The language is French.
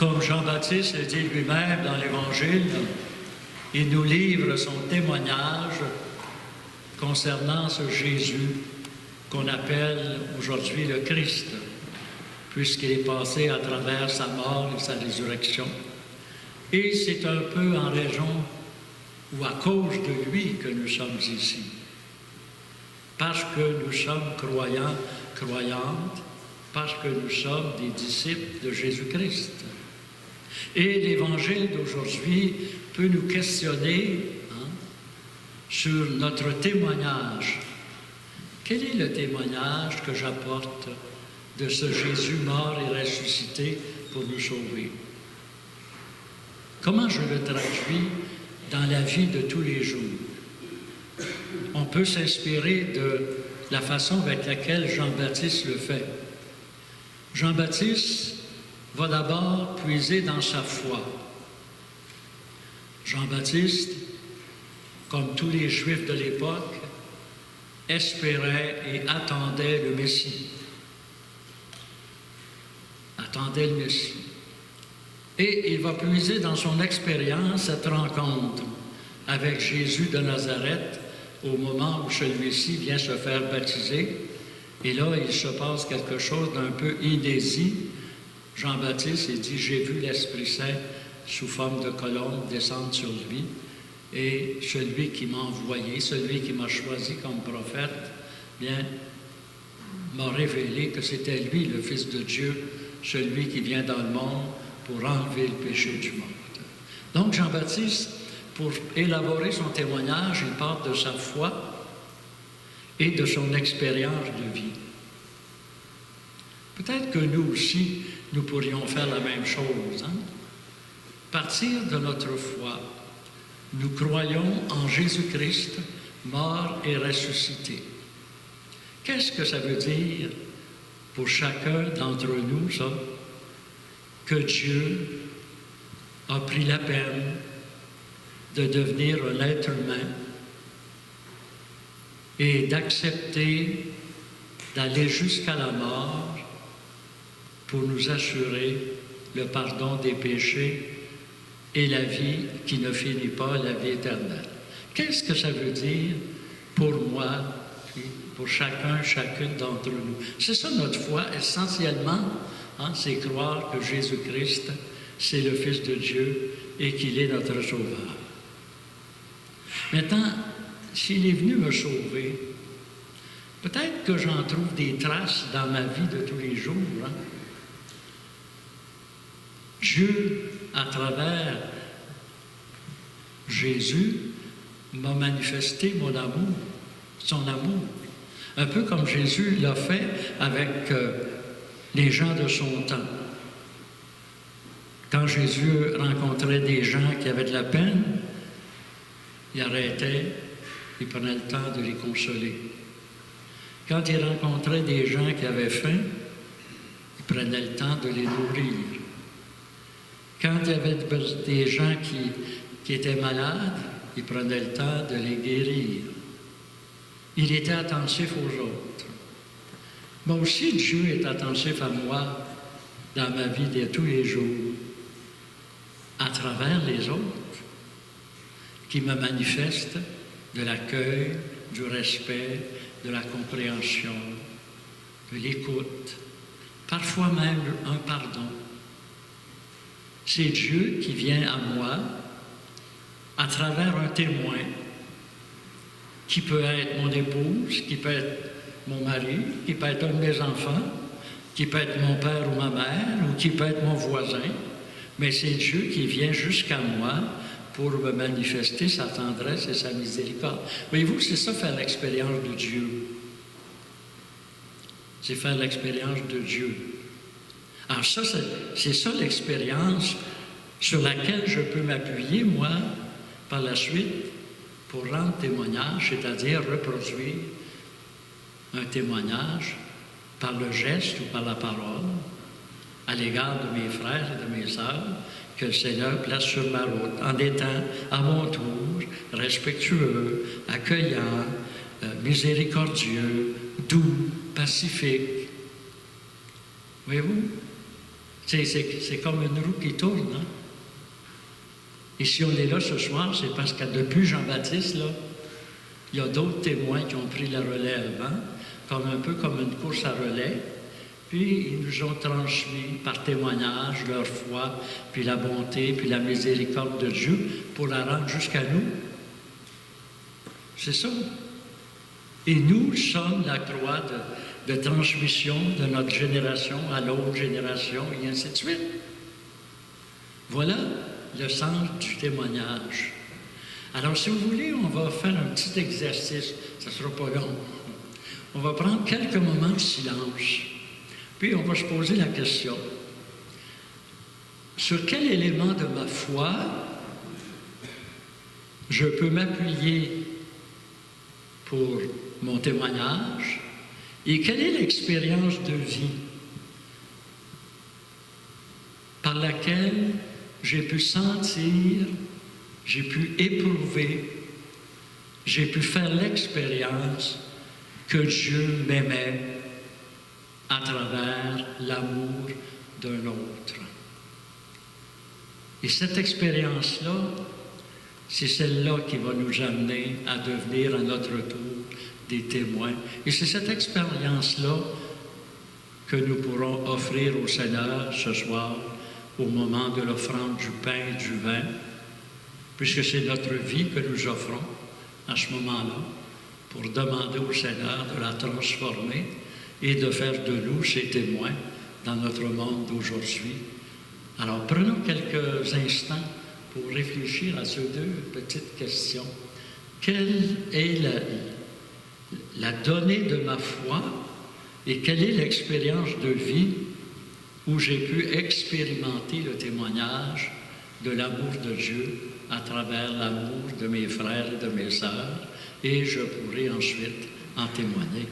Comme Jean-Baptiste le dit lui-même dans l'Évangile, il nous livre son témoignage concernant ce Jésus qu'on appelle aujourd'hui le Christ, puisqu'il est passé à travers sa mort et sa résurrection. Et c'est un peu en raison ou à cause de lui que nous sommes ici. Parce que nous sommes croyants, croyantes, parce que nous sommes des disciples de Jésus-Christ. Et l'Évangile d'aujourd'hui peut nous questionner sur notre témoignage. Quel est le témoignage que j'apporte de ce Jésus mort et ressuscité pour nous sauver? Comment je le traduis dans la vie de tous les jours? On peut s'inspirer de la façon avec laquelle Jean-Baptiste le fait. Jean-Baptiste va d'abord puiser dans sa foi. Jean-Baptiste, comme tous les Juifs de l'époque, espérait et attendait le Messie. Attendait le Messie. Et il va puiser dans son expérience cette rencontre avec Jésus de Nazareth au moment où celui-ci vient se faire baptiser. Et là, il se passe quelque chose d'un peu inédit. Jean-Baptiste, il dit « J'ai vu l'Esprit Saint sous forme de colombe descendre sur lui. Et celui qui m'a envoyé, celui qui m'a choisi comme prophète, bien, m'a révélé que c'était lui, le Fils de Dieu, celui qui vient dans le monde pour enlever le péché du monde. » Donc Jean-Baptiste, pour élaborer son témoignage, il part de sa foi et de son expérience de vie. Peut-être que nous aussi, nous pourrions faire la même chose. Partir de notre foi. Nous croyons en Jésus-Christ, mort et ressuscité. Qu'est-ce que ça veut dire pour chacun d'entre nous, ça? Que Dieu a pris la peine de devenir un être humain et d'accepter d'aller jusqu'à la mort pour nous assurer le pardon des péchés et la vie qui ne finit pas, la vie éternelle. Qu'est-ce que ça veut dire pour moi, pour chacun, chacune d'entre nous? C'est ça notre foi, essentiellement, c'est croire que Jésus-Christ, c'est le Fils de Dieu et qu'il est notre Sauveur. Maintenant, s'il est venu me sauver, peut-être que j'en trouve des traces dans ma vie de tous les jours. Dieu, à travers Jésus, m'a manifesté mon amour, son amour. Un peu comme Jésus l'a fait avec les gens de son temps. Quand Jésus rencontrait des gens qui avaient de la peine, il arrêtait, il prenait le temps de les consoler. Quand il rencontrait des gens qui avaient faim, il prenait le temps de les nourrir. Quand il y avait des gens qui étaient malades, il prenait le temps de les guérir. Il était attentif aux autres. Moi aussi, Dieu est attentif à moi dans ma vie de tous les jours, à travers les autres, qui me manifestent de l'accueil, du respect, de la compréhension, de l'écoute, parfois même un pardon. C'est Dieu qui vient à moi à travers un témoin qui peut être mon épouse, qui peut être mon mari, qui peut être un de mes enfants, qui peut être mon père ou ma mère, ou qui peut être mon voisin, mais c'est Dieu qui vient jusqu'à moi pour me manifester sa tendresse et sa miséricorde. Voyez-vous, c'est ça faire l'expérience de Dieu. C'est faire l'expérience de Dieu. Alors ça, c'est ça l'expérience sur laquelle je peux m'appuyer, moi, par la suite, pour rendre témoignage, c'est-à-dire reproduire un témoignage par le geste ou par la parole à l'égard de mes frères et de mes sœurs que le Seigneur place sur ma route, en étant à mon tour respectueux, accueillant, miséricordieux, doux, pacifique. Voyez-vous? C'est comme une roue qui tourne. Hein? Et si on est là ce soir, c'est parce que depuis Jean-Baptiste, là, il y a d'autres témoins qui ont pris la relais avant, un peu comme une course à relais. Puis ils nous ont transmis par témoignage leur foi, puis la bonté, puis la miséricorde de Dieu pour la rendre jusqu'à nous. C'est ça. Et nous sommes la croix de transmission de notre génération à l'autre génération, et ainsi de suite. Voilà le sens du témoignage. Alors, si vous voulez, on va faire un petit exercice. Ça ne sera pas long. On va prendre quelques moments de silence. Puis, on va se poser la question. Sur quel élément de ma foi je peux m'appuyer pour mon témoignage et quelle est l'expérience de vie par laquelle j'ai pu sentir, j'ai pu éprouver, j'ai pu faire l'expérience que Dieu m'aimait à travers l'amour d'un autre. Et cette expérience-là, c'est celle-là qui va nous amener à devenir à notre tour des témoins. Et c'est cette expérience-là que nous pourrons offrir au Seigneur ce soir au moment de l'offrande du pain et du vin, puisque c'est notre vie que nous offrons à ce moment-là pour demander au Seigneur de la transformer et de faire de nous ses témoins dans notre monde d'aujourd'hui. Alors, prenons quelques instants pour réfléchir à ces deux petites questions. Quelle est la donnée de ma foi et quelle est l'expérience de vie où j'ai pu expérimenter le témoignage de l'amour de Dieu à travers l'amour de mes frères et de mes sœurs, et je pourrai ensuite en témoigner.